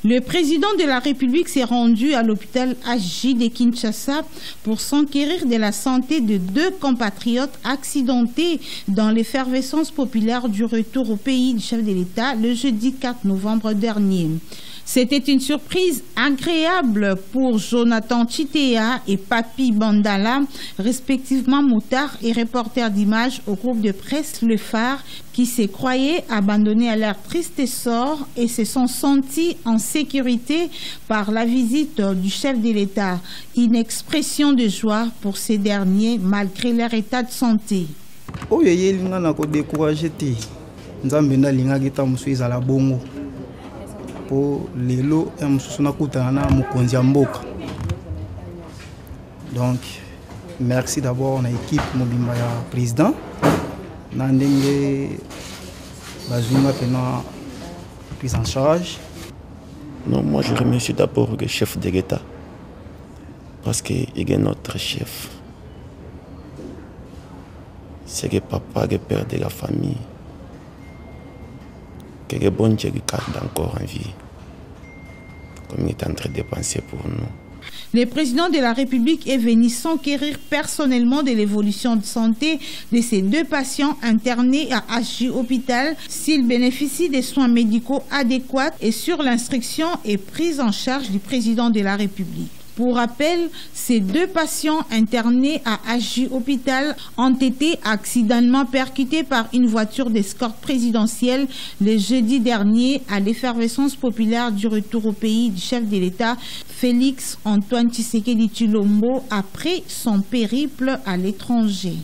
Le président de la République s'est rendu à l'hôpital HJ de Kinshasa pour s'enquérir de la santé de 2 compatriotes accidentés dans l'effervescence populaire du retour au pays du chef de l'État le jeudi 4 novembre dernier. C'était une surprise agréable pour Jonathan Chitea et Papi Bandala, respectivement motard et reporter d'images au groupe de presse Le Phare, qui se croyaient abandonnés à leur triste sort et se sont sentis en sécurité par la visite du chef de l'État. Une expression de joie pour ces derniers malgré leur état de santé. Donc, merci d'abord à l'équipe Mobimba président. Nandenge Bazunga pena prise en charge. Non, moi je remercie d'abord le chef de l'État parce qu'il est notre chef. C'est le papa, le père de la famille. Que le bon Dieu lui garde encore en vie, comme il est en train de penser pour nous. Le président de la République est venu s'enquérir personnellement de l'évolution de santé de ces 2 patients internés à HJ Hôpital, s'ils bénéficient des soins médicaux adéquats et sur l'instruction et prise en charge du président de la République. Pour rappel, ces 2 patients internés à HJ Hôpital ont été accidentellement percutés par une voiture d'escorte présidentielle le jeudi dernier à l'effervescence populaire du retour au pays du chef de l'État, Félix Antoine Tshisekedi Tshilombo, après son périple à l'étranger.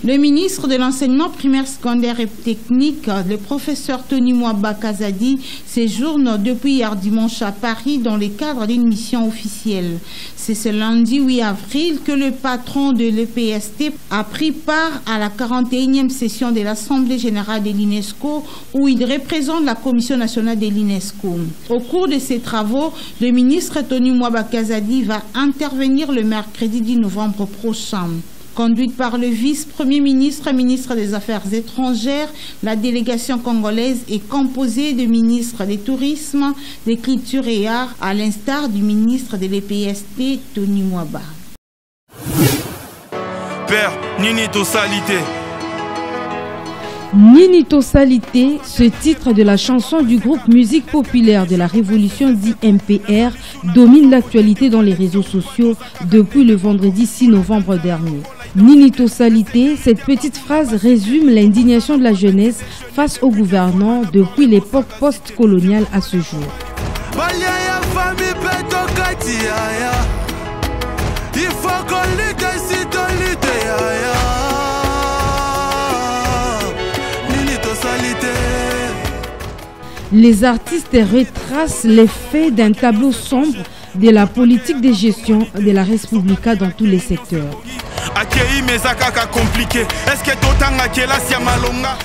Le ministre de l'Enseignement primaire, secondaire et technique, le professeur Tony Mwaba Kazadi, séjourne depuis hier dimanche à Paris dans le cadre d'une mission officielle. C'est ce lundi 8 avril que le patron de l'EPST a pris part à la 41e session de l'Assemblée générale de l'UNESCO où il représente la Commission nationale de l'UNESCO. Au cours de ces travaux, le ministre Tony Mwaba Kazadi va intervenir le mercredi 10 novembre prochain. Conduite par le vice-premier ministre, ministre des Affaires étrangères, la délégation congolaise est composée de ministres du tourisme, des cultures et arts, à l'instar du ministre de l'EPST, Tony Mwaba. Père, Nini Tossalité. Nini Tossalité, ce titre de la chanson du groupe musique populaire de la révolution dit MPR, domine l'actualité dans les réseaux sociaux depuis le vendredi 6 novembre dernier. Nini Tossalité, cette petite phrase résume l'indignation de la jeunesse face au gouvernement depuis l'époque post-coloniale à ce jour. Les artistes retracent les faits d'un tableau sombre de la politique de gestion de la Respublica dans tous les secteurs.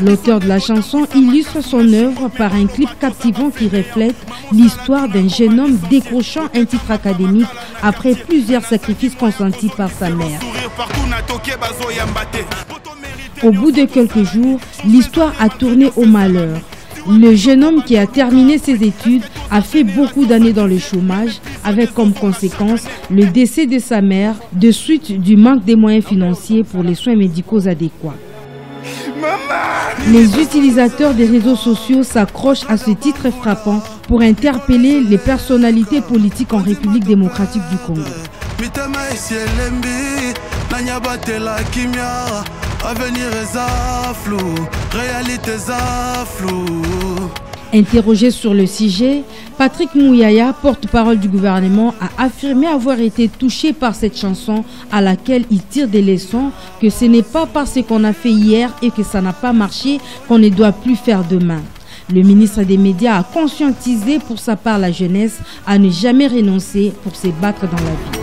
L'auteur de la chanson illustre son œuvre par un clip captivant qui reflète l'histoire d'un jeune homme décrochant un titre académique après plusieurs sacrifices consentis par sa mère. Au bout de quelques jours, l'histoire a tourné au malheur. Le jeune homme qui a terminé ses études a fait beaucoup d'années dans le chômage, avec comme conséquence le décès de sa mère de suite du manque des moyens financiers pour les soins médicaux adéquats. Les utilisateurs des réseaux sociaux s'accrochent à ce titre frappant pour interpeller les personnalités politiques en République démocratique du Congo. Interrogé sur le sujet, Patrick Mouyaya, porte-parole du gouvernement, a affirmé avoir été touché par cette chanson à laquelle il tire des leçons, que ce n'est pas parce qu'on a fait hier et que ça n'a pas marché qu'on ne doit plus faire demain. Le ministre des Médias a conscientisé pour sa part la jeunesse à ne jamais renoncer pour se battre dans la vie.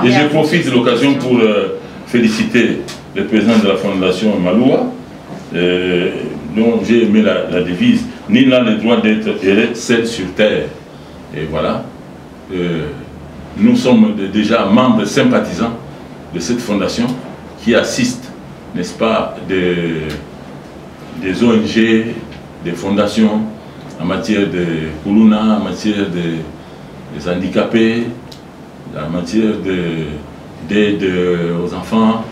Et je profite de l'occasion pour féliciter le président de la Fondation Maloua, dont j'ai aimé la devise « Nul n'a le droit d'être seul sur terre ». Et voilà, nous sommes déjà membres sympathisants de cette fondation qui assiste, n'est-ce pas, des ONG, des fondations en matière de Kuluna, en matière des handicapés, en matière d'aide aux enfants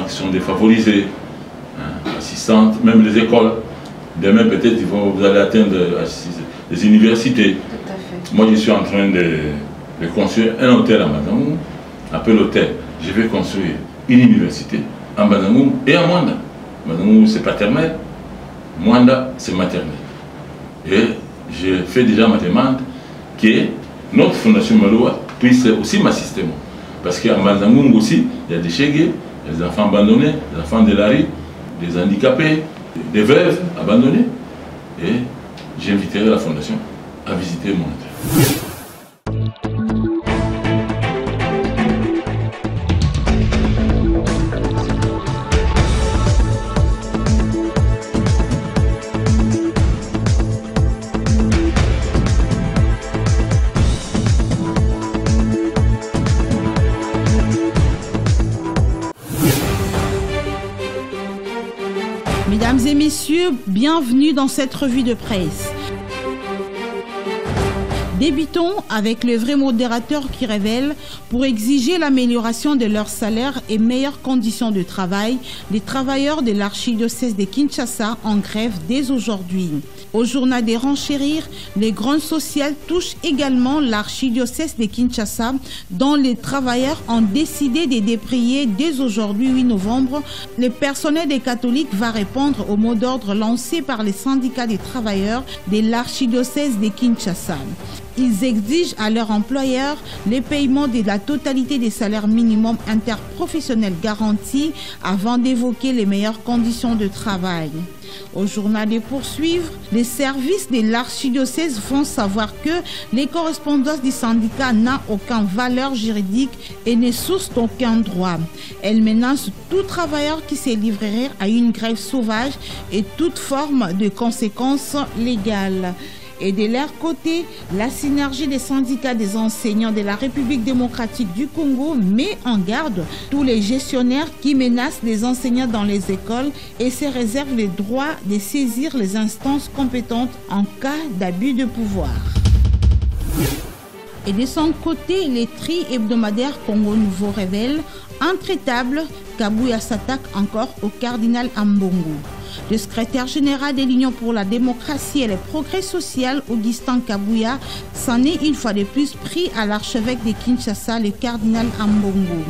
qui sont défavorisés, hein, assistantes, même les écoles. Demain, peut-être, vous allez atteindre les universités. Tout à fait. Moi, je suis en train de construire un hôtel à Mbazangou, appelé l'hôtel. Je vais construire une université à Mbazangou et à Mwanda. Mbazangou, c'est paternel, Mwanda, c'est maternel. Et je fais déjà ma demande que notre fondation Maloua puisse aussi m'assister. Parce qu'à Mbazangou aussi, il y a des chégués, il y a des enfants abandonnés, des enfants de la rue, des handicapés, des veuves abandonnées. Et j'inviterai la fondation à visiter mon hôtel. Mesdames et messieurs, bienvenue dans cette revue de presse. Débutons avec le vrai modérateur qui révèle, pour exiger l'amélioration de leur salaire et meilleures conditions de travail, les travailleurs de l'archidiocèse de Kinshasa en grève dès aujourd'hui. Au journal des renchérir, les grandes sociales touchent également l'archidiocèse de Kinshasa, dont les travailleurs ont décidé de déprier dès aujourd'hui 8 novembre. Le personnel des catholiques va répondre au mot d'ordre lancé par les syndicats des travailleurs de l'archidiocèse de Kinshasa. Ils exigent à leur employeur le paiement de la totalité des salaires minimums interprofessionnels garantis avant d'évoquer les meilleures conditions de travail. Au journal des poursuivre, les services de l'archidiocèse font savoir que les correspondances du syndicat n'ont aucune valeur juridique et ne sourcent aucun droit. Elles menacent tout travailleur qui se livrerait à une grève sauvage et toute forme de conséquences légales. Et de leur côté, la synergie des syndicats des enseignants de la République démocratique du Congo met en garde tous les gestionnaires qui menacent les enseignants dans les écoles et se réserve le droit de saisir les instances compétentes en cas d'abus de pouvoir. Et de son côté, les tri hebdomadaires Congo Nouveau révèlent, intraitable, Kabuya s'attaque encore au cardinal Ambongo. Le secrétaire général de l'Union pour la démocratie et le progrès social, Augustin Kabuya, s'en est une fois de plus pris à l'archevêque de Kinshasa, le cardinal Ambongo.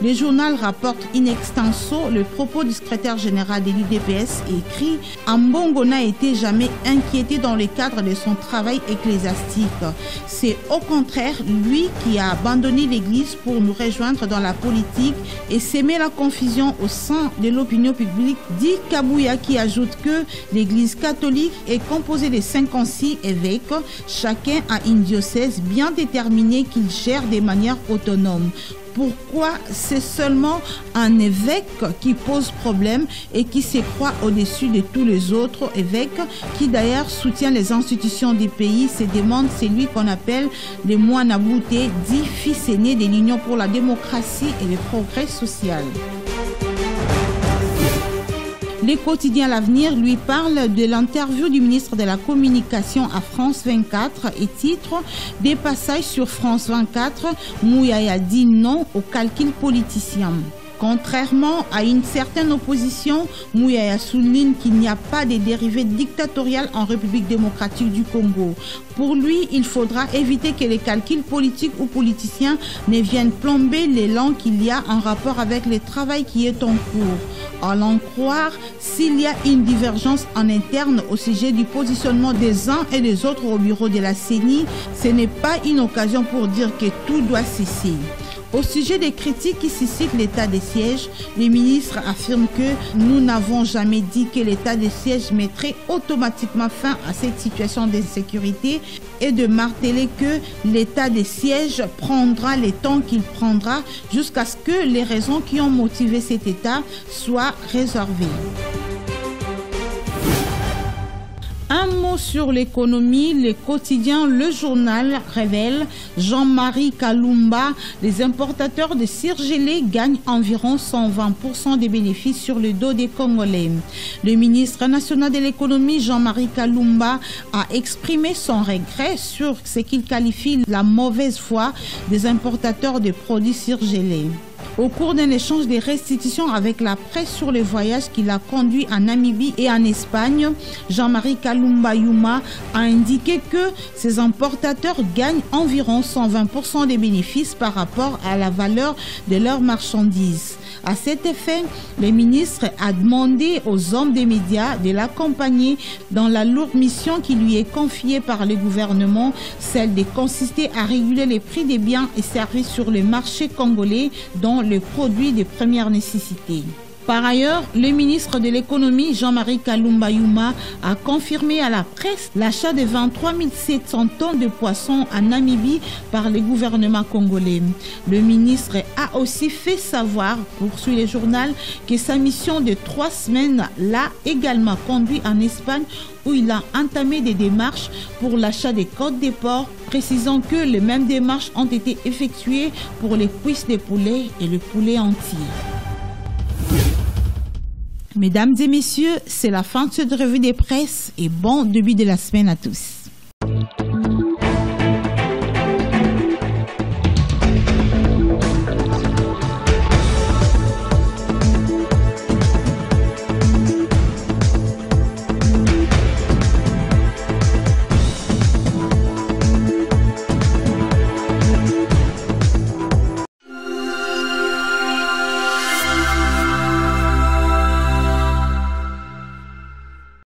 Le journal rapporte in extenso le propos du secrétaire général de l'UDPS et écrit « Ambongo n'a été jamais inquiété dans le cadre de son travail ecclésiastique. C'est au contraire lui qui a abandonné l'Église pour nous rejoindre dans la politique et s'aimer la confusion au sein de l'opinion publique », dit Kabuya, qui ajoute que l'Église catholique est composée de 56 évêques. Chacun a une diocèse bien déterminée qu'il gère de manière autonome. Pourquoi c'est seulement un évêque qui pose problème et qui se croit au-dessus de tous les autres évêques, qui d'ailleurs soutient les institutions du pays, se demande celui qu'on appelle le moine Abouté, dit fils aîné de l'Union pour la démocratie et le progrès social. Le quotidien L'Avenir lui parle de l'interview du ministre de la Communication à France 24 et titre « Des passages sur France 24, Mouyaya dit non au calcul politicien ». Contrairement à une certaine opposition, Mouyaya souligne qu'il n'y a pas de dérivés dictatoriales en République démocratique du Congo. Pour lui, il faudra éviter que les calculs politiques ou politiciens ne viennent plomber l'élan qu'il y a en rapport avec le travail qui est en cours. À l'en croire, s'il y a une divergence en interne au sujet du positionnement des uns et des autres au bureau de la CENI, ce n'est pas une occasion pour dire que tout doit cesser. Au sujet des critiques qui suscitent l'état de siège, les ministres affirment que nous n'avons jamais dit que l'état de siège mettrait automatiquement fin à cette situation d'insécurité et de marteler que l'état de siège prendra le temps qu'il prendra jusqu'à ce que les raisons qui ont motivé cet état soient résolvées. Un mot sur l'économie, le quotidien Le Journal révèle Jean-Marie Kalumba, les importateurs de cire gelée gagnent environ 120% des bénéfices sur le dos des Congolais. Le ministre national de l'économie Jean-Marie Kalumba a exprimé son regret sur ce qu'il qualifie la mauvaise foi des importateurs de produits cire gelée. Au cours d'un échange de restitutions avec la presse sur les voyages qu'il a conduits en Namibie et en Espagne, Jean-Marie Kalumba Yuma a indiqué que ces importateurs gagnent environ 120% des bénéfices par rapport à la valeur de leurs marchandises. À cet effet, le ministre a demandé aux hommes des médias de l'accompagner dans la lourde mission qui lui est confiée par le gouvernement, celle de consister à réguler les prix des biens et services sur le marché congolais, dont les produits de première nécessité. Par ailleurs, le ministre de l'économie Jean-Marie Kalumba Yuma a confirmé à la presse l'achat de 23 700 tonnes de poissons en Namibie par le gouvernement congolais. Le ministre a aussi fait savoir, poursuit le journal, que sa mission de 3 semaines l'a également conduit en Espagne où il a entamé des démarches pour l'achat des côtes des porcs, précisant que les mêmes démarches ont été effectuées pour les cuisses de poulet et le poulet entier. Mesdames et messieurs, c'est la fin de cette revue des presses et bon début de la semaine à tous.